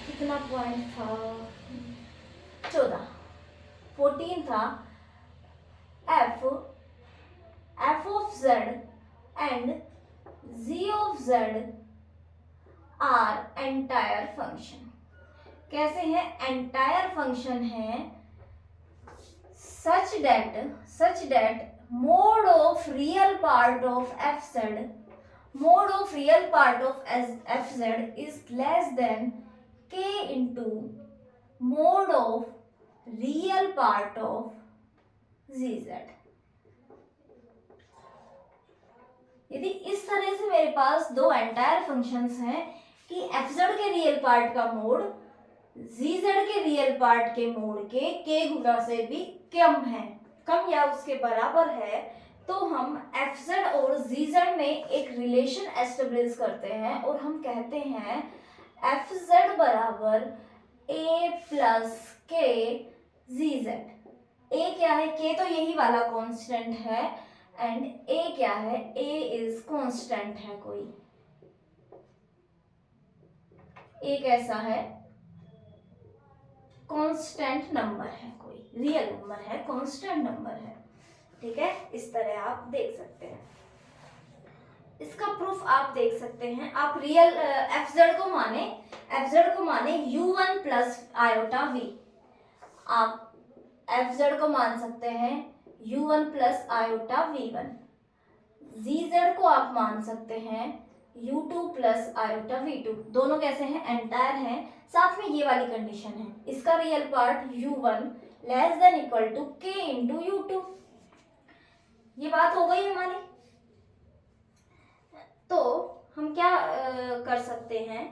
S1: कितना पॉइंट था, 14 था, F of Z and G of Z are entire function. कैसे है, एंटायर फंक्शन है such that mode of real part of fz is less than k into mode of real part of gz। यदि इस तरह से मेरे पास 2 entire functions हैं कि fz के रियल पार्ट का मोड gz के रियल पार्ट के मोड के k गुना से भी कम या उसके बराबर है, तो हम fz और gz में एक रिलेशन एस्टेब्लिश करते हैं और हम कहते हैं fz बराबर a plus k gz। a क्या है, k तो यही वाला कांस्टेंट है, एंड a क्या है, a इज कांस्टेंट है, कोई a कैसा है, कांस्टेंट नंबर है, कोई रियल नंबर है, कांस्टेंट नंबर है, ठीक है। इस तरह आप देख सकते हैं, इसका प्रूफ आप देख सकते हैं। आप रियल fz को माने u1 प्लस आयोटा v, आप fz को मान सकते हैं u1 plus iota v1, gz को आप मान सकते हैं u2 प्लस आयोटा v2। दोनों कैसे हैं, एंटायर हैं, साथ में ये वाली कंडीशन है, इसका real part u1 less than equal to k into u2। ये बात हो गई हमारी। तो हम क्या कर सकते हैं,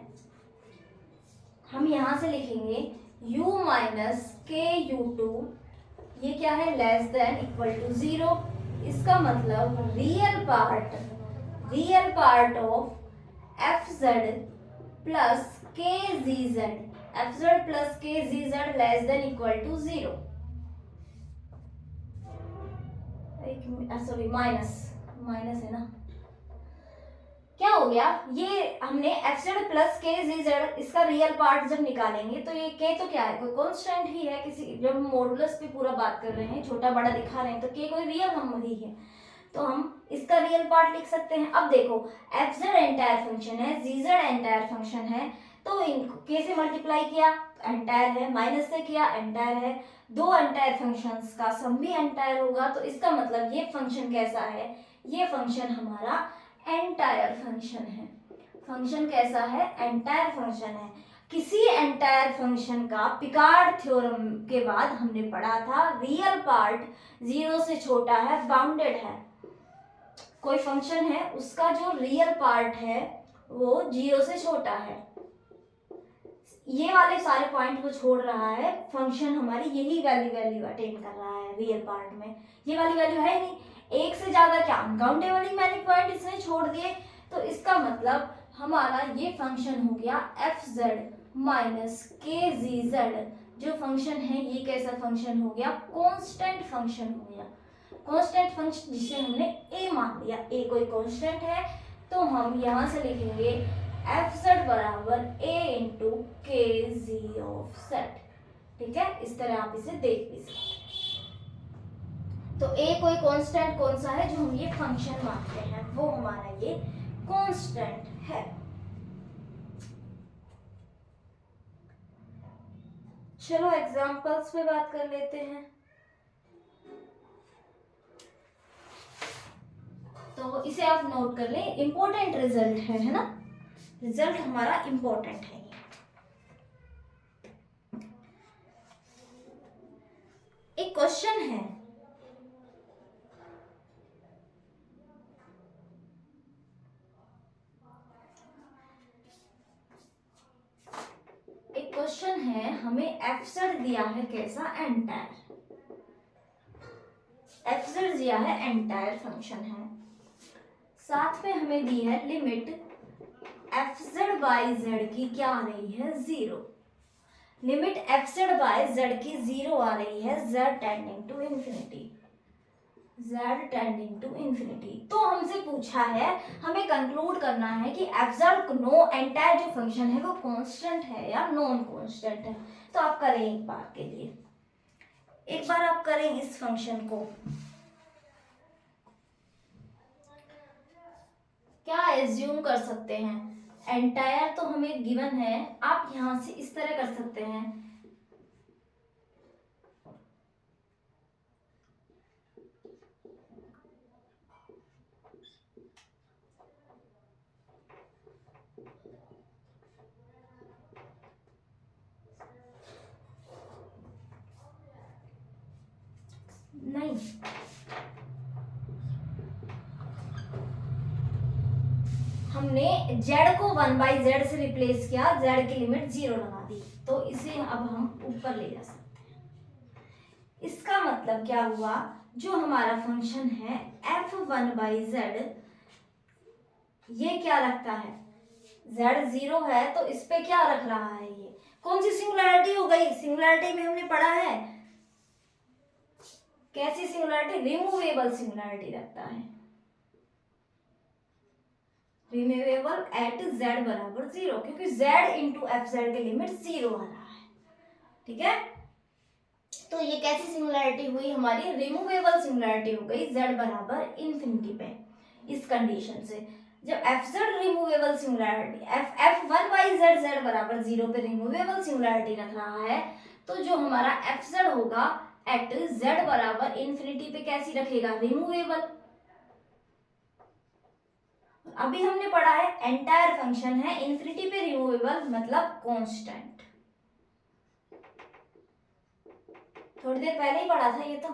S1: हम यहां से लिखेंगे u माइनस के u2, ये क्या है, लेस देन इक्वल टू 0। इसका मतलब real part of F Z plus K G Z, F Z plus K G Z less than equal to 0, sorry minus है ना, क्या हो गया, ये हमने F Z plus K G Z इसका रियल पार्ट जब निकालेंगे तो ये के तो क्या है, कोई कांस्टेंट ही है, किसी जब हम मॉडुलस पे पूरा बात कर रहे हैं, छोटा बड़ा दिखा रहे हैं, तो के कोई रियल नंबर ही है, तो हम इसका रियल पार्ट लिख सकते हैं। अब देखो एफ जेड एंटायर फंक्शन है, जी जेड एंटायर फंक्शन है, तो इनको के से मल्टीप्लाई किया एंटायर है, माइनस से किया एंटायर है, दो एंटायर फंक्शंस का सम भी एंटायर होगा, तो इसका मतलब ये फंक्शन कैसा है, ये फंक्शन हमारा एंटायर फंक्शन है। फंक्शन कैसा है, एंटायर फंक्शन है। किसी एंटायर फंक्शन का पिकार्ड थ्योरम के बाद हमने पढ़ा था रियल पार्ट 0 से छोटा है, बाउंडेड है। कोई फंक्शन है उसका जो रियल पार्ट है वो 0 से छोटा है, ये वाले सारे पॉइंट को छोड़ रहा है फंक्शन, हमारी यही वैल्यू अटेन कर रहा है रियल पार्ट में, ये वाली वैल्यू है नहीं, एक से ज्यादा क्या अनकाउंटेबल मैनी पॉइंट इसने छोड़ दिए, तो इसका मतलब हमारा ये फंक्शन हो गया एफ जेड माइनस के जी जेड, जो फंक्शन है ये कैसा फंक्शन हो गया, कांस्टेंट फंक्शन हो गया। कांस्टेंट फंक्शन जिसे हमने ए मान लिया, ए कोई कांस्टेंट है, तो हम यहां से लिखेंगे एफ जेड बराबर ए इंटू के जी ऑफ जेड। ठीक है, इस तरह आप इसे देख भी सकते हैं। तो ए कोई कांस्टेंट कौन सा है, जो हम ये फंक्शन मानते हैं वो हमारा ये कांस्टेंट है। चलो एग्जांपल्स पे बात कर लेते हैं। तो इसे आप नोट कर लें, इंपॉर्टेंट रिजल्ट है ना, रिजल्ट हमारा इंपॉर्टेंट है। एक क्वेश्चन है, हमें एफ जेड दिया है कैसा, एंटायर, एफ जेड दिया है एंटायर फंक्शन है, साथ में हमें दी है limit F Z by Z की क्या आ रही है, 0। Limit F Z by Z की 0 आ रही है, Z tending to infinity, z tending to infinity. तो हमसे पूछा है, हमें कंक्लूड करना है कि एफ जेड नो एंटायर जो फंक्शन है वो कांस्टेंट है या नॉन कांस्टेंट है। तो आप करें एक बार के लिए, एक बार आप करें इस फंक्शन को, क्या एज्यूम कर सकते हैं, एंटायर तो हमें गिवन है, आप यहां से इस तरह कर सकते हैं, नहीं हमने z को 1/z से रिप्लेस किया, z की लिमिट 0 लगा दी, तो इसे अब हम ऊपर ले जा सकते हैं। इसका मतलब क्या हुआ, जो हमारा फंक्शन है f1/z, ये क्या रखता है, z 0 है तो इस पे क्या रख रहा है, ये कौन सी सिंगुलैरिटी हो गई, सिंगुलैरिटी में हमने पढ़ा है, कैसी सिंगुलैरिटी, रिमूवेबल सिंगुलैरिटी रखता है, रिमूवेबल एट z बराबर 0, क्योंकि z इंटू एफ जेड की लिमिट 0 आ रहा है। ठीक है, तो ये कैसी सिंगुलैरिटी हुई, हमारी रिमूवेबल सिंगुलैरिटी हो गई z बराबर इन्फिनिटी पे। इस कंडीशन से जब F Z removable singularity f1/z z बराबर 0 पे रिमूवेबल सिंगुलैरिटी रख रहा है, तो जो हमारा एफ जेड होगा एट z बराबर इन्फिनिटी पे कैसी रखेगा, रिमूवेबल। अभी हमने पढ़ा है एंटायर फंक्शन है इन्फिनिटी पे रिमूवेबल, मतलब कांस्टेंट। थोड़ी देर पहले ही पढ़ा था ये तो,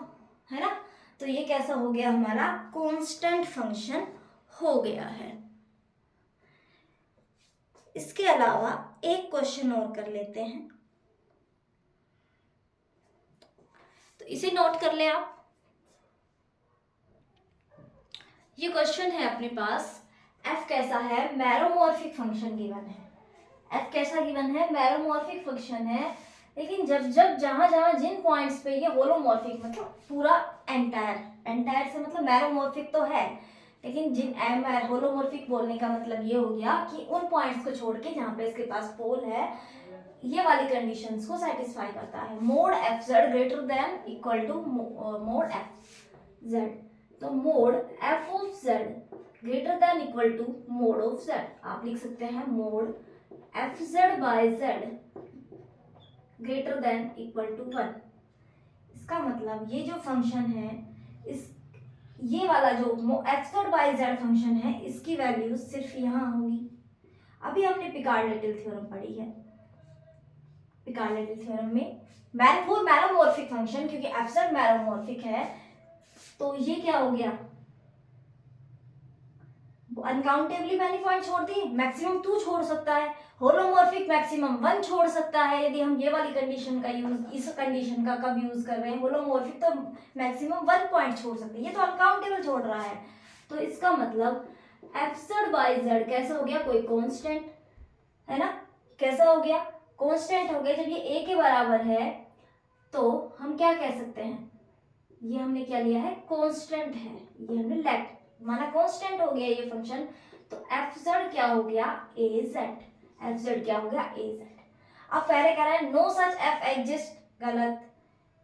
S1: है ना। तो ये कैसा हो गया, हमारा कांस्टेंट फंक्शन हो गया है। इसके अलावा एक क्वेश्चन और कर लेते हैं, तो इसे नोट कर ले आप। ये क्वेश्चन है अपने पास, f कैसा है, मैरोमॉर्फिक फंक्शन गिवन है। f कैसा गिवन है, मैरोमॉर्फिक फंक्शन है, लेकिन जब जब जहां जहां जिन पॉइंट्स पे ये होलोमॉर्फिक मतलब पूरा एंटायर से मतलब मैरोमॉर्फिक तो है, लेकिन जिन होलोमॉर्फिक बोलने का मतलब ये हो गया कि उन पॉइंट्स को छोड़ के जहाँ पे इसके पास पोल है, ये वाली कंडीशंस को सेटिस्फाई करता है। Mod F Z greater than equal to mod F Z, तो mod F of Z greater than equal to mod of Z, आप लिख सकते हैं mod F Z by Z greater than equal to 1। इसका मतलब ये जो फंक्शन है, इस ये वाला जो F Z by Z function है, इसकी वैल्यू सिर्फ यहाँ होगी। अभी हमने पिकार्ड-लिटिल थ्योरम पढ़ी है। पिकार्ड-लिटिल थ्योरम में वो मैरोमॉर्फिक फंक्शन, क्योंकि एफ जेड मैरोमॉर्फिक है, तो ये क्या हो गया, अनकाउंटेबली मैनी पॉइंट छोड़ दिए, मैक्सिमम 2 छोड़ सकता है, होलोमॉर्फिक मैक्सिमम 1 छोड़ सकता है। यदि हम ये वाली कंडीशन का यूज, इस कंडीशन का कब यूज कर रहे हैं, होलोमॉर्फिक, तो मैक्सिमम 1 पॉइंट छोड़ सकते हैं, ये तो अनकाउंटेबल छोड़ रहा है। तो इसका मतलब एफ जेड बाई जेड कैसा हो गया, कोई कांस्टेंट, है ना, कैसा हो गया, कांस्टेंट हो गया। जब ये ए के बराबर है तो हम क्या कह सकते हैं, ये हमने क्या लिया है, कांस्टेंट है, ये हमने लेट माना कांस्टेंट हो गया ये फंक्शन। तो एफ जेड क्या हो गया, ए जेड, एफ जेड क्या हो गया, ए जेड। अब पहले कह रहा है नो सच एफ एग्जिस्ट, गलत,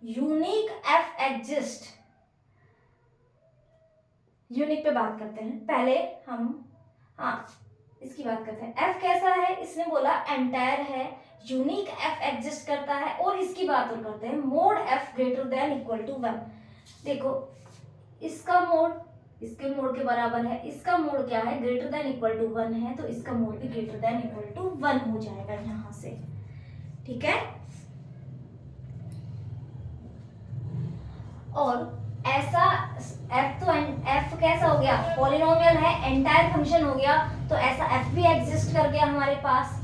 S1: यूनिक एफ एग्जिस्ट। यूनिक पे बात करते हैं पहले हम, हाँ इसकी बात करते हैं। एफ कैसा है, इसने बोला एंटायर है, यूनिक एफ एग्जिस्ट करता है, और इसकी बात और करते हैं mod F greater than equal to 1। देखो इसका मोड इसके मोड के बराबर है, इसका मोड क्या है, ग्रेटर देन इक्वल टू 1 है, तो इसका मोड भी ग्रेटर देन इक्वल टू 1 हो जाएगा यहां से, ठीक है। और ऐसा f तो f कैसा हो गया, पॉलिनोमियल है, एंटायर फंक्शन हो गया, तो ऐसा f भी एग्जिस्ट कर गया हमारे पास,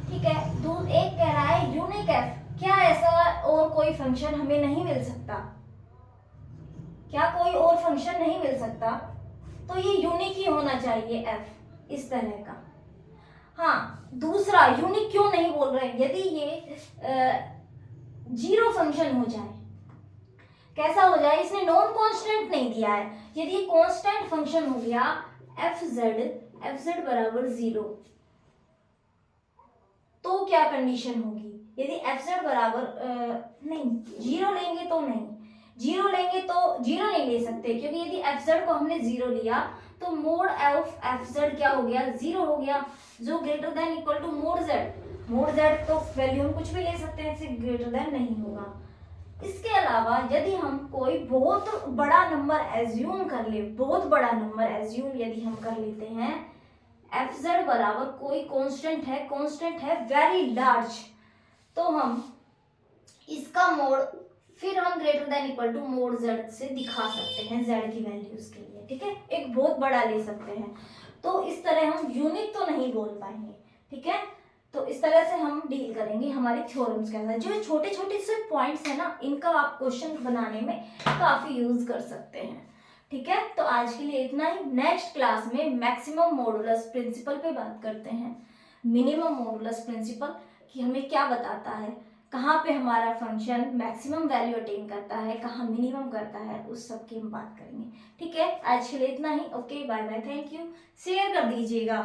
S1: ठीक है। एक कह रहा है यूनिक f, क्या ऐसा और कोई फंक्शन हमें नहीं मिल सकता, क्या कोई और फंक्शन नहीं मिल सकता, तो ये यूनिक ही होना चाहिए f, इस तरह का। हाँ दूसरा, यूनिक क्यों नहीं बोल रहे हैं, यदि ये जीरो फंक्शन हो जाए, कैसा हो जाए, इसने नॉन कांस्टेंट नहीं दिया है, यदि ये कांस्टेंट फंक्शन हो गया एफ जेड बराबर 0, तो क्या कंडीशन होगी, यदि एफ जेड बराबर नहीं 0 लेंगे तो नहीं, 0 लेंगे तो 0 नहीं ले सकते, क्योंकि यदि एफ जेड को हमने 0 लिया तो मोड ऑफ एफ जेड क्या हो गया, 0 हो गया, जो greater than equal to mod Z तो वैल्यू हम कुछ भी ले सकते हैं, इससे ग्रेटर देन नहीं होगा। इसके अलावा यदि हम कोई बहुत बड़ा नंबर एज्यूम कर ले, बहुत बड़ा नंबर एज्यूम यदि हम कर लेते हैं, एफ जेड बराबर कोई कांस्टेंट है वेरी लार्ज, तो हम इसका मोड फिर हम greater than equal to mod Z से दिखा सकते हैं जेड की वैल्यूज के लिए, ठीक है, एक बहुत बड़ा ले सकते हैं। तो इस तरह हम यूनिक तो नहीं बोल पाएंगे, ठीक है। तो इस तरह से हम डील करेंगे हमारे थ्योरम्स के अंदर, जो छोटे छोटे से पॉइंट्स है ना, इनका आप क्वेश्चन बनाने में काफी यूज कर सकते हैं, ठीक है। तो आज के लिए इतना ही, नेक्स्ट क्लास में मैक्सिमम मॉडुलस प्रिंसिपल पे बात करते हैं, मिनिमम मॉडुलस प्रिंसिपल कि हमें क्या बताता है, कहाँ पे हमारा फंक्शन मैक्सिमम वैल्यू अटेन करता है, कहाँ मिनिमम करता है, उस सब की हम बात करेंगे, ठीक है। आज के लिए इतना ही, okay bye bye, thank you, share कर दीजिएगा।